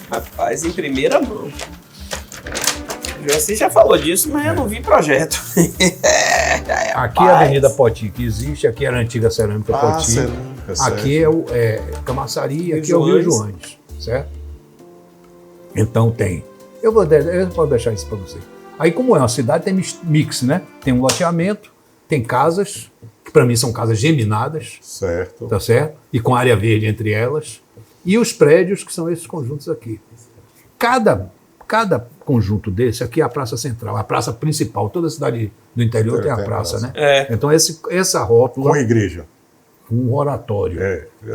Rapaz, em primeira mão. Você já falou disso, mas eu não vi projeto. Aqui é a Avenida Poti, que existe, aqui era a antiga Cerâmica Poti. Cerâmica, aqui é Camaçari, aqui é o Rio Joanes, certo? Então tem. Eu vou deixar isso para você. Aí, como é uma cidade, tem mix, né? Tem um loteamento, tem casas, que para mim são casas geminadas. Certo. Tá certo? E com área verde entre elas. E os prédios, que são esses conjuntos aqui. Cada conjunto desse, aqui é a Praça Central, a praça principal. Toda cidade do interior tem a praça, né? É. Então, essa rótula... Com igreja. Um oratório.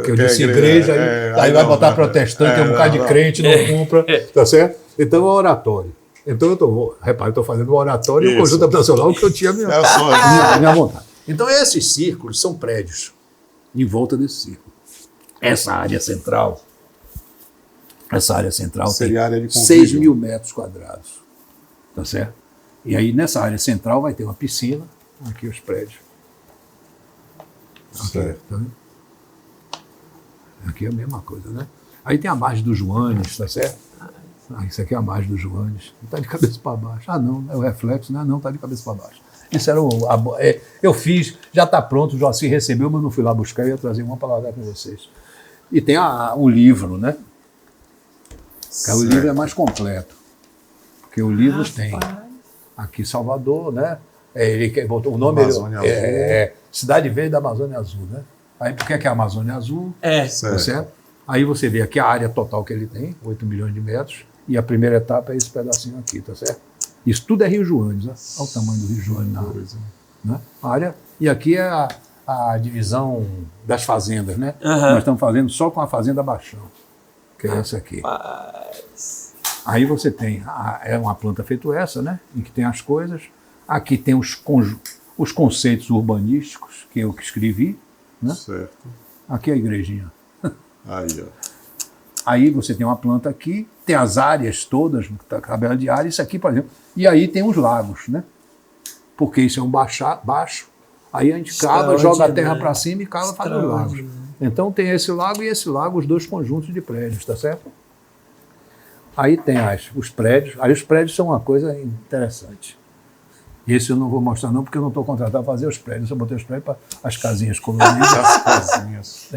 Que eu Que disse a igreja, aí vai botar não, protestante, tem um bocado de crente, não cumpra, tá certo? Então é um oratório. Então eu estou fazendo um oratório e um conjunto habitacional que eu tinha minha vontade. Então esses círculos são prédios em volta desse círculo. Essa área central seria tem área de 6 mil metros quadrados, tá certo? E aí nessa área central vai ter uma piscina, aqui os prédios. Certo. Aqui é a mesma coisa, né? Aí tem a margem do Joanes, tá certo? Isso aqui é a margem do Joanes. Está de cabeça para baixo. Ah, não, é o reflexo, né? Não, está de cabeça para baixo. Isso era eu fiz, já está pronto, o Joaci recebeu, mas não fui lá buscar, eu ia trazer uma para lá para vocês. E tem o livro, né? O livro é mais completo. Porque o livro tem aqui Salvador, né? Ele botou o nome Cidade Verde da Amazônia Azul, né? Aí por que é a Amazônia Azul? Certo? Aí você vê aqui a área total que ele tem, 8 milhões de metros, e a primeira etapa é esse pedacinho aqui, tá certo? Isso tudo é Rio Joanes, né? Olha o tamanho do Rio Joanes na área. E aqui é a divisão das fazendas, né? Nós estamos fazendo só com a Fazenda Baixão, que é essa aqui. Aí você tem, é uma planta feito essa, né? Em que tem as coisas. Aqui tem os conceitos urbanísticos, que eu que escrevi, né? Certo. Aqui é a igrejinha. Aí, ó. Aí você tem uma planta aqui, tem as áreas todas, tabela de área, isso aqui, por exemplo. E aí tem os lagos, né? Porque isso é um baixo. Aí a gente cava, joga a terra para cima e cava para os lagos. Então tem esse lago e esse lago, os dois conjuntos de prédios, tá certo? Aí tem os prédios. Aí os prédios são uma coisa interessante. Esse eu não vou mostrar não, porque eu não estou contratado para fazer os prédios. Eu botei os prédios para as casinhas coloridas. As casinhas.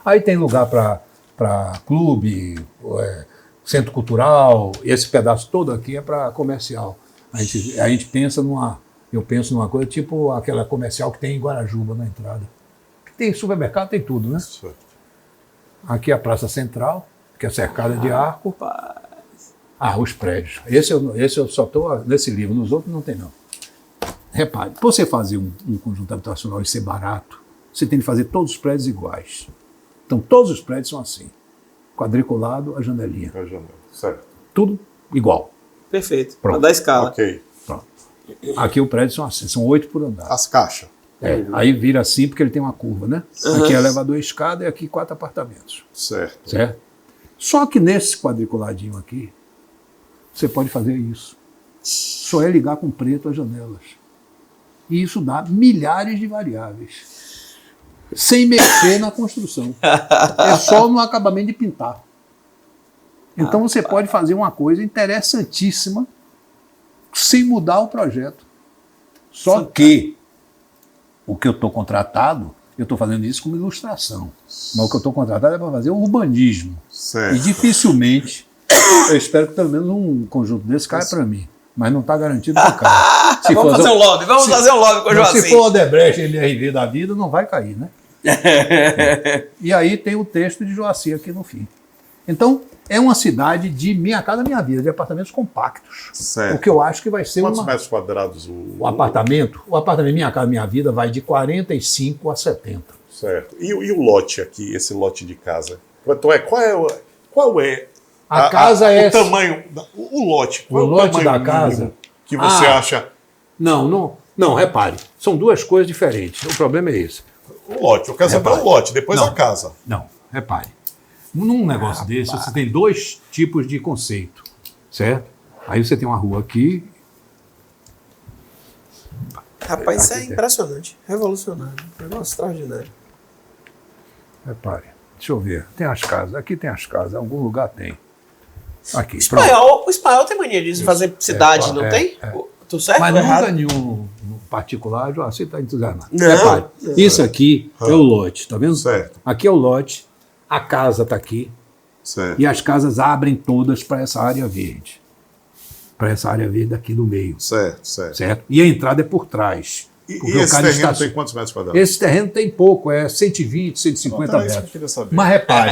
Aí tem lugar para clube, centro cultural, esse pedaço todo aqui é para comercial. A gente pensa eu penso numa coisa tipo aquela comercial que tem em Guarajuba na entrada. Tem supermercado, tem tudo, né? Certo. Aqui é a Praça Central, que é cercada de arco. Os prédios. Esse eu só estou nesse livro, nos outros não tem não. Repare, para você fazer um conjunto habitacional e ser barato, você tem que fazer todos os prédios iguais. Então todos os prédios são assim. Quadriculado, a janelinha. A janela, certo. Tudo igual. Perfeito. Pronto. Para dar escala. Ok. Pronto. Aqui o prédio são assim, são 8 por andar. As caixas. Aí vira assim porque ele tem uma curva, né? Aqui é elevador e escada e aqui 4 apartamentos. Certo. Só que nesse quadriculadinho aqui, você pode fazer isso. Só é ligar com preto as janelas. E isso dá milhares de variáveis. Sem mexer na construção. É só no acabamento de pintar. Então você pode fazer uma coisa interessantíssima sem mudar o projeto. Só que o que eu estou contratado, eu estou fazendo isso como ilustração. Mas o que eu estou contratado é para fazer o urbanismo. Certo. E dificilmente, eu espero que pelo menos um conjunto desse caia para mim. Mas não está garantido que caia. Vamos fazer um lobby com o Joaci. Se for o Odebrecht e MRV da vida, não vai cair, né? E aí tem o texto de Joaci aqui no fim. Então, é uma cidade de Minha Casa Minha Vida, de apartamentos compactos. Certo. O que eu acho que vai ser Quantos metros quadrados o apartamento? O apartamento Minha Casa Minha Vida vai de 45 a 70. Certo. E o lote aqui, esse lote de casa? Qual é a casa o tamanho, o lote? O lote da casa que você acha? Não, repare. São duas coisas diferentes. O problema é esse. O lote, eu quero saber o lote, depois a casa. Não, repare. Num negócio desse, você tem dois tipos de conceito, certo? Aí você tem uma rua aqui. Rapaz, isso é impressionante, revolucionário, negócio extraordinário. Repare, deixa eu ver, tem as casas, aqui tem as casas, em algum lugar tem. Aqui, pronto. O espanhol tem mania de fazer cidade, não tem? Tudo certo? Mas ou nunca errado? nenhum particular, você está entusiasmado. Não. Repare, isso aqui é o lote, tá vendo? Certo. Aqui é o lote, a casa está aqui, Certo. e as casas abrem todas para essa área verde. Para essa área verde aqui do meio, Certo, certo. certo? E a entrada é por trás. E Porque o esse cara terreno está- tem quantos metros quadrados? Esse terreno tem pouco, é 120, 150 Então, é isso que eu metros. queria saber. Mas repare,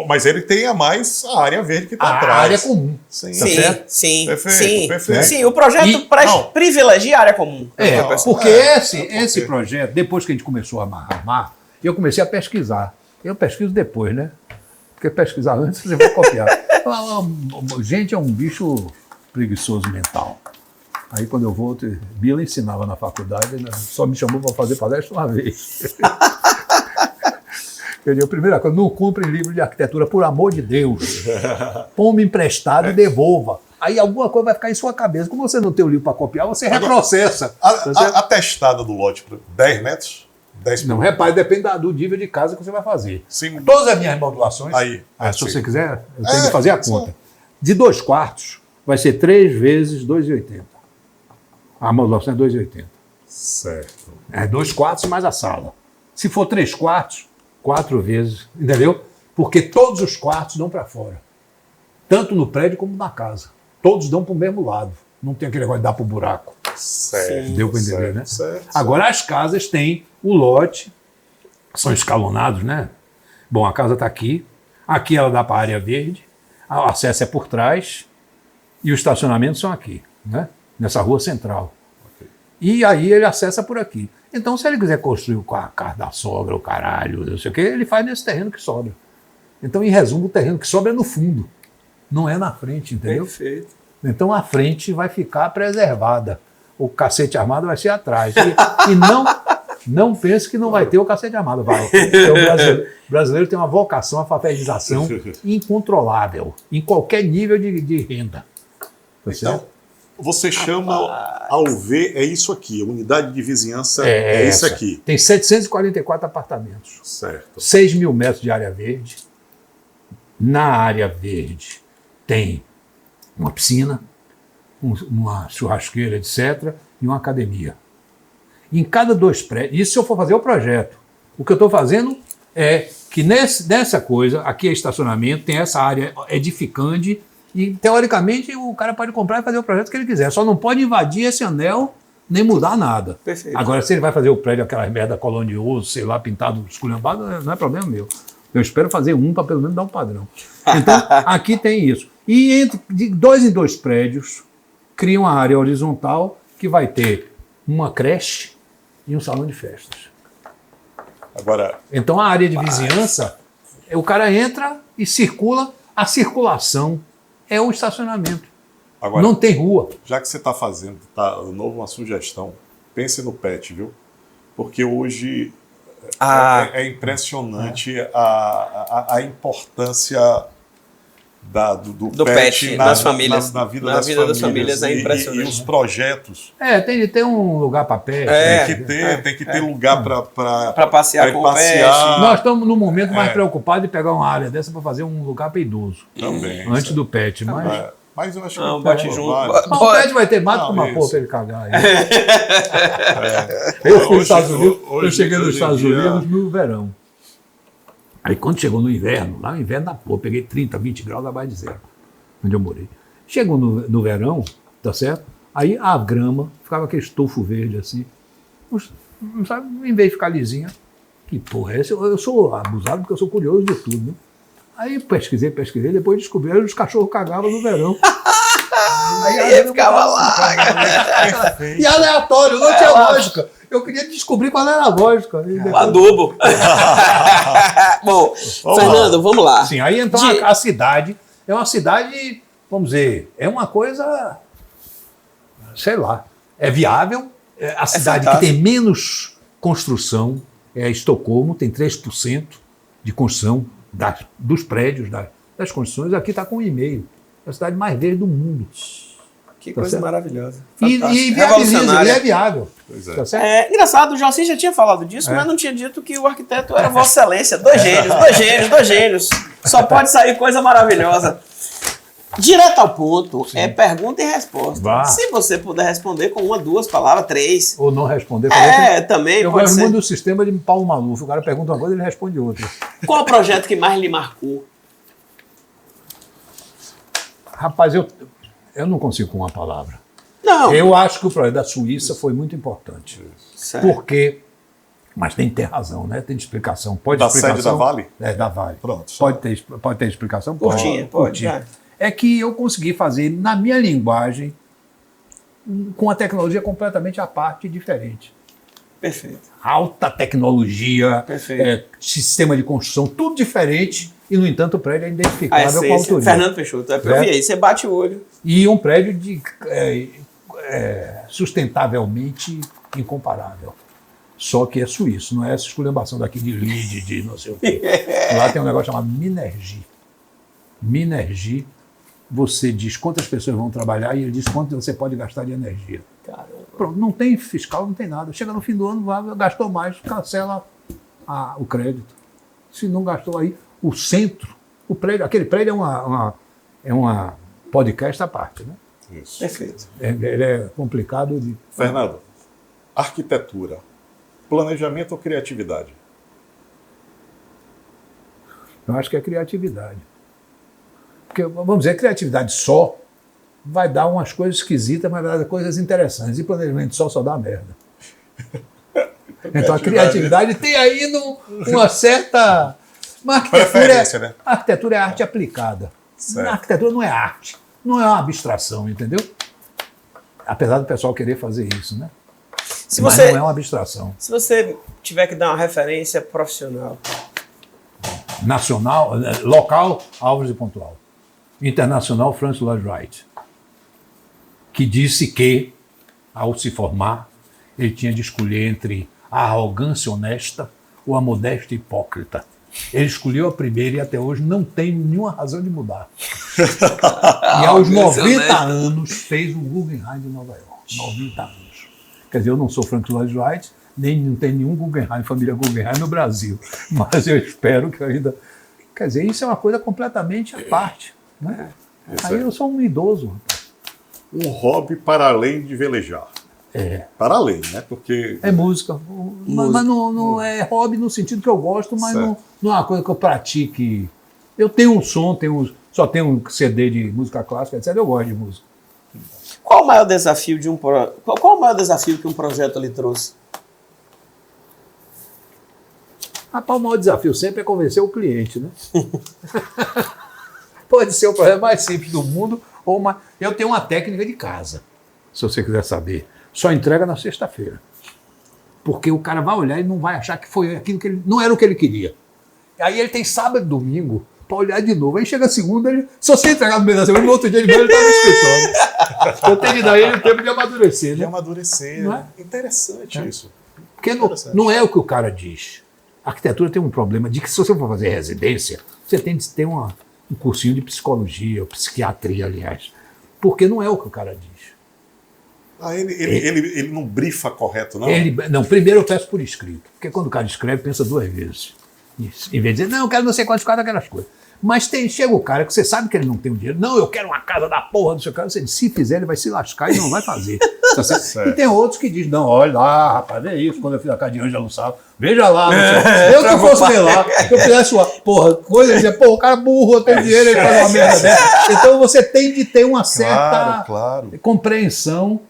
Mas ele tem a mais a área verde que está a atrás. área comum. Sim. Tá Sim, certo? sim, Perfeito, sim. perfeito. Sim, o projeto E- não. privilegia a área comum. É, Não, porque é, esse projeto, depois que a gente começou a armar, eu comecei a pesquisar. Eu pesquiso depois, né? Porque pesquisar antes você vai copiar. Gente, é um bicho preguiçoso mental. Aí quando eu volto, Bila ensinava na faculdade, né? Só me chamou para fazer palestra uma vez. Eu digo, primeira coisa, não compre livro de arquitetura, por amor de Deus. Põe-me emprestado e devolva. Aí alguma coisa vai ficar em sua cabeça. Como você não tem o livro para copiar, você reprocessa. Tá certo? A testada do lote, 10 metros? 10 Não, repare, depende do nível de casa que você vai fazer. Sim. Todas as minhas modulações, Aí, se sim. você quiser, eu tenho que fazer a sim. conta. De 2 quartos, vai ser 3 vezes 2,80. A modulação é 2,80. Certo. É 2 quartos mais a sala. Se for 3 quartos, 4 vezes, entendeu? Porque todos os quartos dão para fora. Tanto no prédio como na casa. Todos dão para o mesmo lado. Não tem aquele negócio de dar para o buraco. Certo. Deu para entender, certo, né? Certo. Agora as casas têm o lote, são escalonados, né? Bom, a casa está aqui, aqui ela dá para a área verde, o acesso é por trás e os estacionamentos são aqui, né? Nessa rua central. E aí ele acessa por aqui. Então, se ele quiser construir a casa da sogra, o caralho, não sei o quê, ele faz nesse terreno que sobra. Então, em resumo, o terreno que sobra é no fundo, não é na frente, entendeu? Perfeito. Então a frente vai ficar preservada. O cacete armado vai ser atrás. E não pense que não vai ter o cacete armado. Vai. Porque o brasileiro tem uma vocação à favelização incontrolável, em qualquer nível de renda. Tá certo? Então, você chama ao ver, é isso aqui, a unidade de vizinhança é isso essa. aqui. Tem 744 apartamentos, Certo. 6 mil metros de área verde. Na área verde tem uma piscina, uma churrasqueira, etc., e uma academia. Em cada 2 prédios, isso se eu for fazer o projeto. O que eu estou fazendo é que nessa coisa, aqui é estacionamento, tem essa área edificante, e teoricamente o cara pode comprar e fazer o projeto que ele quiser, só não pode invadir esse anel nem mudar nada. Perfeito. Agora, se ele vai fazer o prédio, aquelas merda colonioso, sei lá, pintado, esculhambado, não é problema meu. Eu espero fazer um para pelo menos dar um padrão. Então, aqui tem isso. E de 2 em 2 prédios, cria uma área horizontal que vai ter uma creche e um salão de festas. Agora, Então, a área de vizinhança, o cara entra e circula, a circulação é o estacionamento. agora Não tem rua. já que você está fazendo, tá, de novo uma sugestão, pense no pet, viu? Porque hoje é impressionante a importância do pet nas famílias. na vida Na das vida das famílias. famílias é impressionante. E os projetos. Tem de ter um lugar para pé. Tem que ter lugar para passear com o pet. Nós estamos no momento mais preocupados de pegar uma área dessa para fazer um lugar para idoso. também. Antes do pet, mas... Mas eu acho Não, que bote junto. Mas o pet vai ter mato com uma isso. porra pra ele cagar. Aí. Eu fui nos Estados Unidos, eu cheguei nos Estados Unidos no verão. Aí quando chegou no inverno, lá no inverno da porra, peguei 30, 20 graus abaixo de zero, onde eu morei. Chegou no verão, tá certo? Aí a grama ficava aquele estofo verde assim. Sabe, em vez de ficar lisinha, que porra é essa? Eu sou abusado porque eu sou curioso de tudo, né? Aí pesquisei, depois descobri que os cachorros cagavam no verão. Aí ficava lá. E aleatório, não tinha lógica. Eu queria descobrir qual era a lógica. O adubo. Bom, Fernando, vamos lá. Sim, aí então a cidade é uma cidade, vamos dizer, é uma coisa, sei lá, é viável. É a cidade que tem menos construção é Estocolmo, tem 3% de construção dos prédios, das construções. Aqui está com 1,5%. É a cidade mais verde do mundo. Que coisa maravilhosa. E viabiliza, e é viável. Pois é. Tá certo? Engraçado, o Joacim já tinha falado disso, mas não tinha dito que o arquiteto era Vossa Excelência. 2 gênios. Só pode sair coisa maravilhosa. Direto ao ponto, é pergunta e resposta. Vá. Se você puder responder com 1, 2 palavras, 3. Ou não responder. Também eu pode gosto ser. muito do sistema de Paulo Maluf. O cara pergunta uma coisa, ele responde outra. Qual o projeto que mais lhe marcou? Rapaz, eu não consigo com uma palavra. Não. Eu acho que o projeto da Suíça foi muito importante. Certo. Porque... Mas tem que ter razão, né? Tem explicação. Pode Da explicação? sede da Vale? É, da Vale. Pronto. Só. Pode ter explicação? Curtinha, pode. É que eu consegui fazer, na minha linguagem, com a tecnologia completamente à parte e diferente. Perfeito. Alta tecnologia, Perfeito. sistema de construção, tudo diferente, e, no entanto, o prédio é identificável com a autoria. Fernando Peixoto, eu vi aí, você bate o olho. E um prédio sustentavelmente incomparável. Só que é suíço, não é essa esculhambação daqui de Lide, de não sei o quê. Lá tem um negócio chamado Minergie. Minergie, você diz quantas pessoas vão trabalhar e ele diz quanto você pode gastar de energia. Caramba. Pronto, não tem fiscal, não tem nada. Chega no fim do ano, gastou mais, cancela o crédito. Se não gastou aí, o centro, o prédio, aquele prédio é uma podcast à parte, né? Isso. Perfeito. Ele é complicado de... Fernando, arquitetura, planejamento ou criatividade? Eu acho que é criatividade. Porque, vamos dizer, criatividade só vai dar umas coisas esquisitas, mas vai dar coisas interessantes. E planejamento só dá merda. Então a criatividade tem aí uma certa... Uma preferência, né? A arquitetura é arte aplicada. Certo. A arquitetura não é arte. Não é uma abstração, entendeu? Apesar do pessoal querer fazer isso, né? Mas não é uma abstração. Se você tiver que dar uma referência profissional. Nacional, local, Álvares e Pontual. Internacional, Francis Lloyd Wright, que disse que, ao se formar, ele tinha de escolher entre a arrogância honesta ou a modéstia hipócrita. Ele escolheu a primeira e até hoje não tem nenhuma razão de mudar. E aos 90 anos fez o Guggenheim de Nova York. 90 anos. Quer dizer, eu não sou Frank Lloyd Wright, nem não tem nenhum Guggenheim, família Guggenheim no Brasil. Mas eu espero que ainda... Quer dizer, isso é uma coisa completamente à parte. Né? Aí eu sou um idoso. Um hobby para além de velejar. Para além, né? Porque... É música. Mas não é hobby no sentido que eu gosto, mas não é uma coisa que eu pratique. Eu tenho um som, só tenho um CD de música clássica, etc. Eu gosto de música. Qual o maior desafio qual o maior desafio que um projeto lhe trouxe? Rapaz, o maior desafio sempre é convencer o cliente, né? Pode ser o projeto mais simples do mundo, eu tenho uma técnica de casa, se você quiser saber. Só entrega na sexta-feira. Porque o cara vai olhar e não vai achar que foi aquilo que não era o que ele queria. Aí ele tem sábado e domingo para olhar de novo. Aí chega a segunda, se você entregar no meio da semana, no outro dia ele está no escritório. Eu tenho que dar ele o tempo de amadurecer. Né? De amadurecer. Não é? Interessante isso. Porque não é o que o cara diz. A arquitetura tem um problema de que se você for fazer residência, você tem de ter um cursinho de psicologia, ou psiquiatria, aliás. Porque não é o que o cara diz. Ele não brifa correto, não? Não, primeiro eu peço por escrito. Porque quando o cara escreve, pensa duas vezes. Isso. Em vez de dizer, não, eu quero não sei quantos quadros, aquelas coisas. Mas chega o cara que você sabe que ele não tem o dinheiro. Não, eu quero uma casa da porra do seu cara. Você diz, se fizer, ele vai se lascar e não vai fazer. Tá certo? Certo. E tem outros que dizem, não, olha lá, rapaz, é isso. Quando eu fiz a casa de Ângelo Sá, veja lá. Eu que fosse ver lá, se eu fizesse uma coisa, dizer, o cara burro, eu tenho dinheiro, ele faz uma merda dessa. Então você tem de ter uma certa compreensão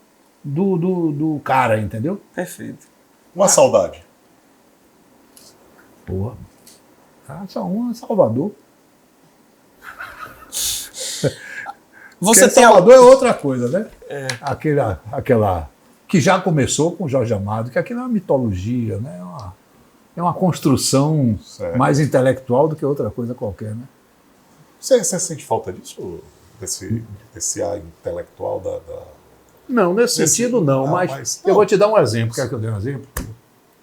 do cara, entendeu? Perfeito. Uma saudade. Porra. Só uma, Salvador. Você tem Salvador é outra coisa, né? Aquela que já começou com Jorge Amado, que aquilo é uma mitologia, né? É uma construção mais intelectual do que outra coisa qualquer, né? Você sente falta disso? Desse ar intelectual da... Não, nesse sentido não, mas eu vou te dar um exemplo. Quer que eu dê um exemplo?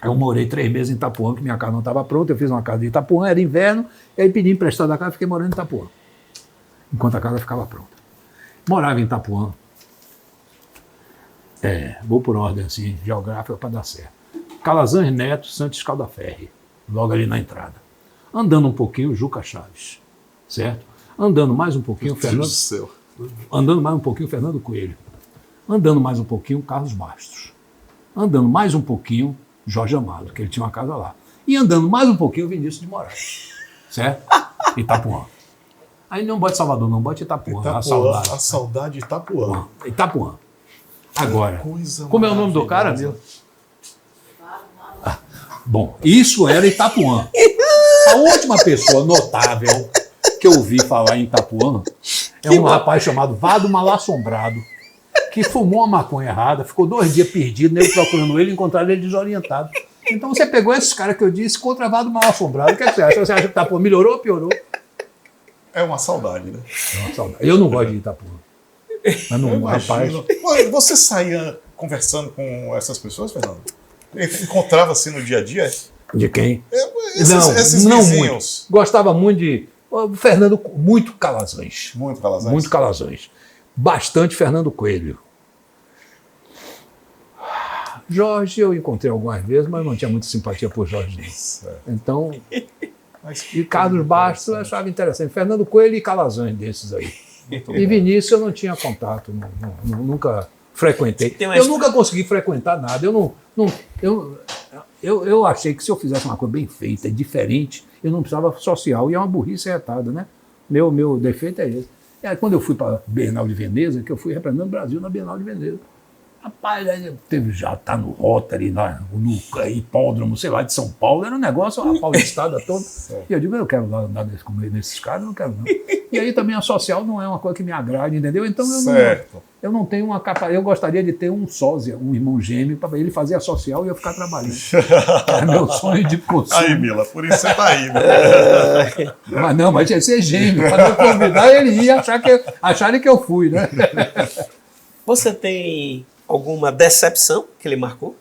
Eu morei 3 meses em Itapuã, que minha casa não estava pronta, eu fiz uma casa de Itapuã, era inverno, e aí pedi emprestado a casa e fiquei morando em Itapuã, enquanto a casa ficava pronta. Morava em Itapuã, vou por ordem assim, geográfica para dar certo. Calazans Neto, Santos Caldaferri, logo ali na entrada. Andando um pouquinho, Juca Chaves, certo? Andando mais um pouquinho, Meu Deus do céu. Andando mais um pouquinho, Fernando Coelho. Andando mais um pouquinho, Carlos Bastos. Andando mais um pouquinho, Jorge Amado, que ele tinha uma casa lá. E andando mais um pouquinho, Vinícius de Moraes. Certo? Itapuã. Aí não bote Salvador, não, bote Itapuã. A saudade. A saudade de Itapuã. Itapuã. Agora, Coisa como é o nome do cara, maravilhosa. meu? Bom, isso era Itapuã. A última pessoa notável que eu ouvi falar em Itapuã é um rapaz chamado Vado Malassombrado, que fumou uma maconha errada, ficou 2 dias perdido, nele procurando ele, encontraram ele desorientado. Então você pegou esses caras que eu disse contra Vado Malassombrado. O que, é que você acha? Você acha que Itapuã melhorou ou piorou? É uma saudade, né? É uma saudade. Eu não gosto de Itapuã. Mas não, rapaz. Olha, você saía conversando com essas pessoas, Fernando? Encontrava assim no dia a dia? De quem? Esses não vizinhos. muito. Gostava muito de. O Fernando, muito Calazans. Muito Calazans. Muito Calazans. Bastante Fernando Coelho. Jorge eu encontrei algumas vezes, mas não tinha muita simpatia por Jorge. Então, e Carlos Bastos eu achava interessante. Fernando Coelho e Calazans desses aí. E Vinícius eu não tinha contato, nunca frequentei. Eu nunca consegui frequentar nada. Eu achei que se eu fizesse uma coisa bem feita, diferente, eu não precisava social. E é uma burrice retada, né? Meu defeito é esse. E aí, quando eu fui para a Bienal de Veneza, que eu fui representando o Brasil na Bienal de Veneza. Rapaz, aí teve já tá no Rotary, no hipódromo, sei lá, de São Paulo, era um negócio, a paulistada toda. E eu digo, eu quero lá andar nesses caras, não quero não. E aí também a social não é uma coisa que me agrade, entendeu? Então eu não tenho uma capa. Eu gostaria de ter um sósia, um irmão gêmeo, para ele fazer a social e eu ficar trabalhando. É meu sonho de consumo. Aí, Mila, por isso você tá aí, né? Mas não, mas ia ser gêmeo. Para eu convidar, ele ia acharem que eu fui, né? Você tem alguma decepção que ele marcou?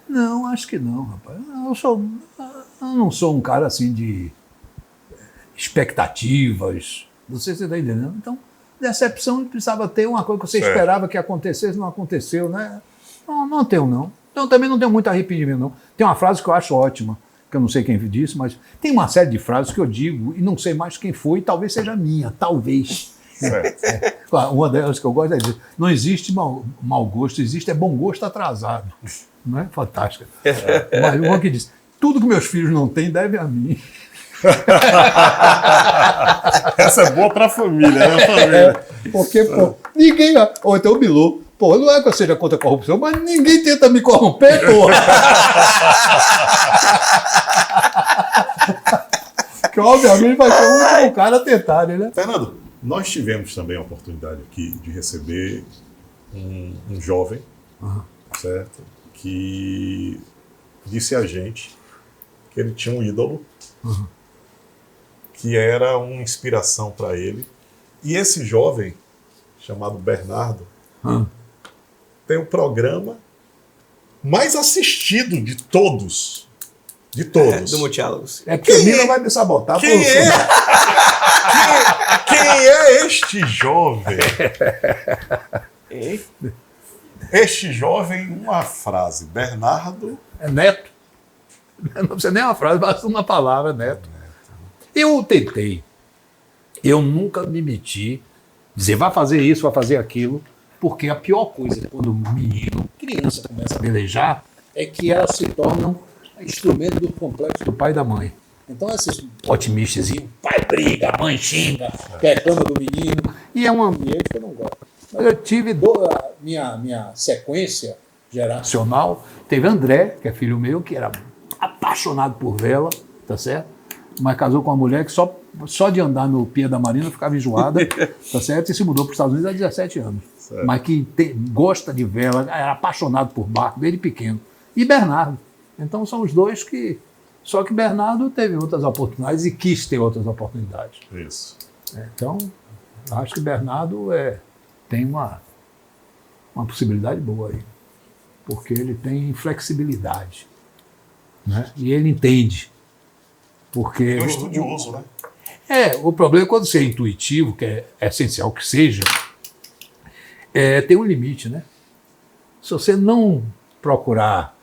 Não, acho que não, rapaz. Eu não sou um cara assim de expectativas. Não sei se você está entendendo. Então, decepção precisava ter uma coisa que você esperava que acontecesse, não aconteceu, né? Não tenho, não. Então, também não tenho muito arrependimento, não. Tem uma frase que eu acho ótima, que eu não sei quem disse, mas tem uma série de frases que eu digo e não sei mais quem foi, e talvez seja minha, talvez. Uma delas que eu gosto é dizer, não existe mau gosto, existe bom gosto atrasado. Não é? Fantástica. Mas uma que diz, tudo que meus filhos não têm deve a mim. Essa é boa para a família, né? Família. Porque, pô, ninguém... Ou então o Bilu, pô, não é que eu seja contra a corrupção, mas ninguém tenta me corromper, porra. Que obviamente vai ser o último cara a tentarem, né? Fernando, nós tivemos também a oportunidade aqui de receber um jovem, certo? Que disse a gente que ele tinha um ídolo, que era uma inspiração para ele. E esse jovem, chamado Bernardo, tem o programa mais assistido de todos. De todos. Do Multiálogos. É porque o Mila vai me sabotar. Quem é este jovem? Este jovem, uma frase. Bernardo... É Neto. Não precisa nem uma frase, basta uma palavra, Neto. Eu tentei. Eu nunca me meti. Dizer, vai fazer isso, vai fazer aquilo. Porque a pior coisa quando o menino, criança, começa a velejar, é que ela se torna um instrumento do complexo do pai e da mãe. Então, esses otimistas, o pai briga, a mãe xinga, reclama do menino. E é um ambiente que eu não gosto. Mas eu tive minha sequência geracional. Teve André, que é filho meu, que era apaixonado por vela, tá certo? Mas casou com uma mulher que só de andar no Pier da Marina ficava enjoada, tá certo? E se mudou para os Estados Unidos há 17 anos. Certo. Mas que gosta de vela, era apaixonado por barco, desde pequeno. E Bernardo. Então são os dois que... Só que Bernardo teve outras oportunidades e quis ter outras oportunidades. Isso. Então, acho que Bernardo tem uma possibilidade boa aí. Porque ele tem flexibilidade. Né? E ele entende. Porque é um estudioso, né? O problema é quando você é intuitivo, que é essencial que seja, tem um limite, né? Se você não procurar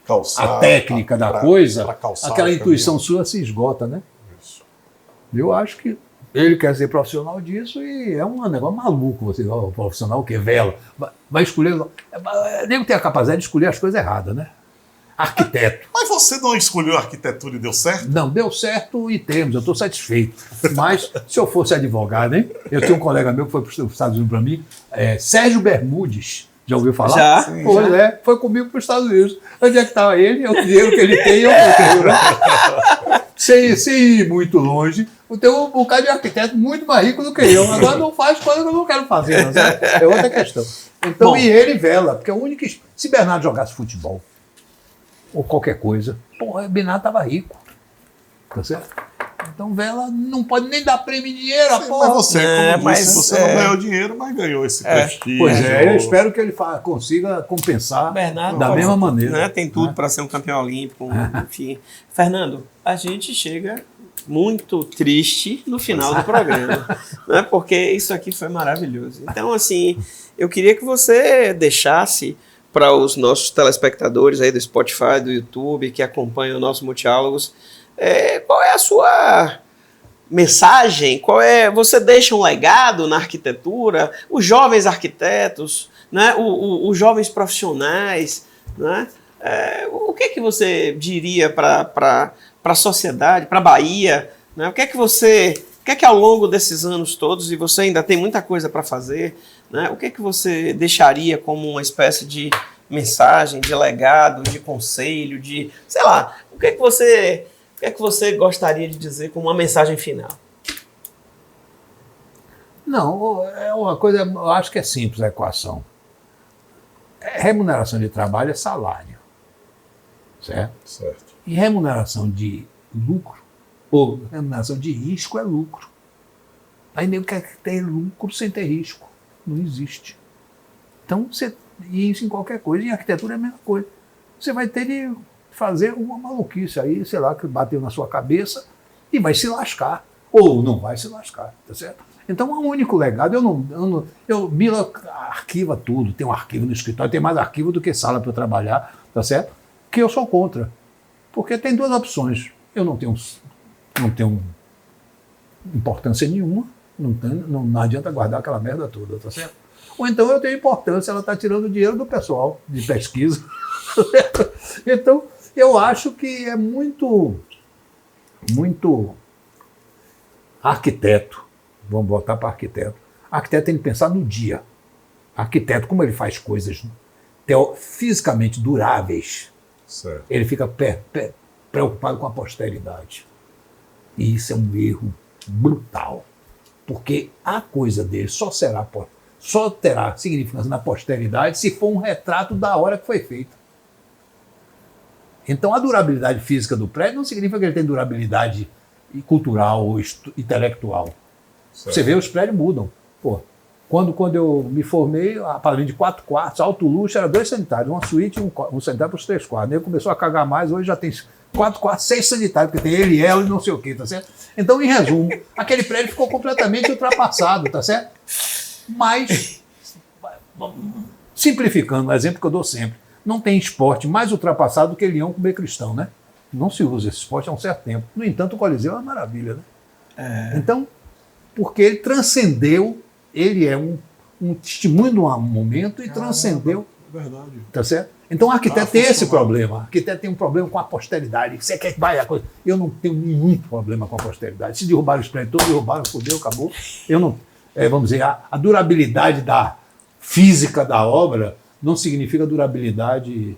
calçar, a técnica da pra coisa, calçar aquela o intuição caminhão. sua se esgota, né? Isso. Eu acho que ele quer ser profissional disso e é um negócio maluco você, o profissional que vela, vai escolher, nem tem a capacidade de escolher as coisas erradas, né? Arquiteto. Mas você não escolheu a arquitetura e deu certo? Não, deu certo em termos, eu estou satisfeito. Mas se eu fosse advogado, hein? Eu tinha um colega meu que foi para os Estados Unidos para mim, Sérgio Bermudes. Já ouviu falar? Já. Sim, Pois já. é, foi comigo para os Estados Unidos. Onde é que estava ele? O dinheiro que ele tem, eu tenho, né? Sem ir muito longe, eu tenho um bocado de arquiteto muito mais rico do que eu. Agora não faz coisa que eu não quero fazer. Não, sabe? É outra questão. Então, Bom. e ele vela, porque é o único. Se Bernardo jogasse futebol, ou qualquer coisa, porra, Bernardo estava rico. Tá certo? Então, vela não pode nem dar prêmio em dinheiro, a porra. Mas você, como disse, você não ganhou dinheiro, mas ganhou esse prestígio. Pois é, eu espero que ele consiga compensar Bernardo da mesma maneira. Né? Tem tudo para ser um campeão olímpico, enfim. Fernando, a gente chega muito triste no final do programa, né? Porque isso aqui foi maravilhoso. Então, assim, eu queria que você deixasse para os nossos telespectadores aí do Spotify, do YouTube, que acompanham o nosso Multiálogos, qual é a sua mensagem? Você deixa um legado na arquitetura? Os jovens arquitetos, né? Os jovens profissionais, né? O que é que você diria para a sociedade, para a Bahia? Né? O que é que ao longo desses anos todos, e você ainda tem muita coisa para fazer, né? O que é que você deixaria como uma espécie de mensagem, de legado, de conselho, de, sei lá, o que é que você gostaria de dizer como uma mensagem final? Não, é uma coisa, eu acho que é simples a equação. Remuneração de trabalho é salário, certo? Certo. E remuneração de lucro, ou remuneração de risco é lucro. Aí nem quer ter lucro sem ter risco. Não existe. Então, e isso em qualquer coisa. Em arquitetura é a mesma coisa. Você vai ter de fazer uma maluquice aí, sei lá, que bateu na sua cabeça e vai se lascar. Ou não vai se lascar, tá certo? Então, o único legado, Mila arquiva tudo, tem um arquivo no escritório, tem mais arquivo do que sala para eu trabalhar, tá certo? Que eu sou contra. Porque tem duas opções. Eu não tenho importância nenhuma, não adianta guardar aquela merda toda, tá certo? Ou então eu tenho importância, ela está tirando dinheiro do pessoal de pesquisa. Então, eu acho que é muito arquiteto, vamos voltar para arquiteto. Arquiteto tem que pensar no dia. Arquiteto, como ele faz coisas fisicamente duráveis, Certo. ele fica preocupado com a posteridade. E isso é um erro brutal, porque a coisa dele só terá significância na posteridade se for um retrato da hora que foi feita. Então, a durabilidade física do prédio não significa que ele tem durabilidade cultural ou intelectual. Certo. Você vê, os prédios mudam. Pô, quando eu me formei, a apartamento de 4 quartos, alto luxo, era 2 sanitários, uma suíte e um sanitário para os 3 quartos. Ele começou a cagar mais, hoje já tem 4 quartos, 6 sanitários, porque tem ele, ela e não sei o quê, tá certo? Então, em resumo, aquele prédio ficou completamente ultrapassado, tá certo? Mas, simplificando, o exemplo que eu dou sempre, não tem esporte mais ultrapassado do que leão comer cristão, né? Não se usa esse esporte há um certo tempo. No entanto, o Coliseu é uma maravilha, né? Então, porque ele transcendeu, ele é um testemunho de um momento e transcendeu. Verdade. Tá certo? Então o arquiteto tem esse problema. O arquiteto tem um problema com a posteridade. Você quer que vai a coisa. Eu não tenho nenhum problema com a posteridade. Se derrubaram os prédios todos, derrubaram, fudeu, acabou. Eu não. Vamos dizer, a durabilidade da física da obra não significa durabilidade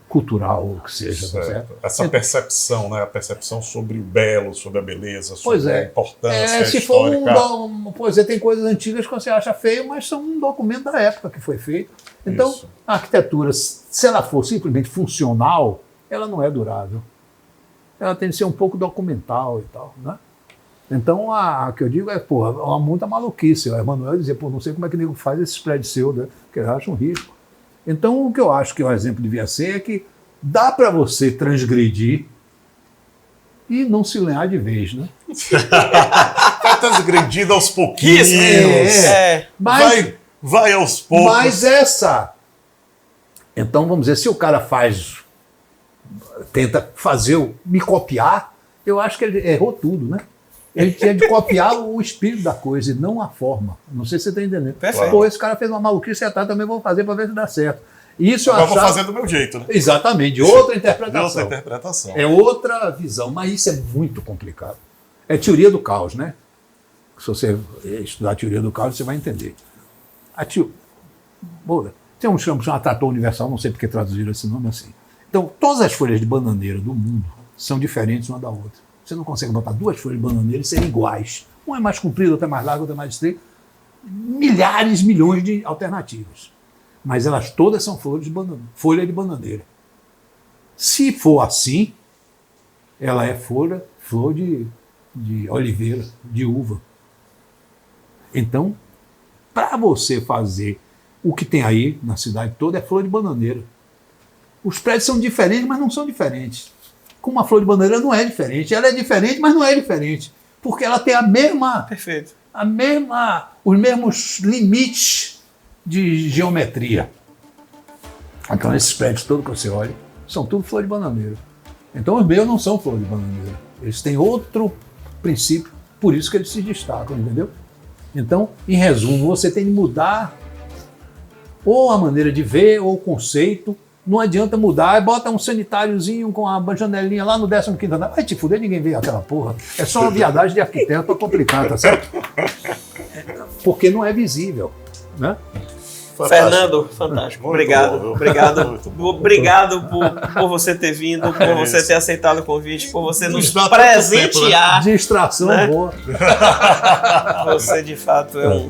cultural, ou que seja, tá certo? Essa percepção, né? A percepção sobre o belo, sobre a beleza, Pois sobre é. a importância Se for histórica. pois é, tem coisas antigas que você acha feio, mas são um documento da época que foi feito. Então, Isso. a arquitetura, se ela for simplesmente funcional, ela não é durável. Ela tem que ser um pouco documental e tal, né? Então, o que eu digo há muita maluquice. O Emanuel dizia, não sei como é que o nego faz esses prédios seus, né? Porque eles acham risco. Então, o que eu acho que o exemplo devia ser é que dá para você transgredir e não se lenhar de vez, né? Está transgredindo aos pouquinhos. Isso, Mas Vai aos poucos. Mas essa Então, vamos dizer, se o cara tenta me copiar, eu acho que ele errou tudo, né? Ele tinha de copiar o espírito da coisa e não a forma. Não sei se você está entendendo. Perfeito. Pô, esse cara fez uma maluquice, também vou fazer para ver se dá certo. Isso eu Agora achava... vou fazer do meu jeito, né? Exatamente, de outra interpretação. De outra interpretação. É outra visão, mas isso é muito complicado. É teoria do caos, né? Se você estudar a teoria do caos, você vai entender. Tem um chamado trator universal, não sei porque traduziram esse nome assim. Então, todas as folhas de bananeira do mundo são diferentes uma da outra. Você não consegue botar duas folhas de bananeira e serem iguais. Uma é mais comprida, outra é mais larga, outra é mais estreita. Milhares, milhões de alternativas. Mas elas todas são folha de bananeira. Se for assim, ela é flor de oliveira, de uva. Então, para você fazer o que tem aí na cidade toda, é flor de bananeira. Os prédios são diferentes, mas não são diferentes. Como uma flor de bananeira não é diferente. Ela é diferente, mas não é diferente. Porque ela tem Perfeito. os mesmos limites de geometria. Então, esses prédios todos que você olha, são tudo flor de bananeira. Então, os meus não são flor de bananeira. Eles têm outro princípio, por isso que eles se destacam, entendeu? Então, em resumo, você tem que mudar ou a maneira de ver, ou o conceito. Não adianta mudar, bota um sanitáriozinho com a janelinha lá no 15º andar. Vai te fuder, ninguém vê aquela porra. É só uma viadagem de arquiteto para complicar, tá certo? Porque não é visível, né? Fantástico. Fernando, fantástico. Muito Obrigado. bom, Obrigado. muito bom. Obrigado por você ter vindo, por você isso. ter aceitado o convite, por você nos dá tanto presentear. Distração né? boa. Você de fato é um.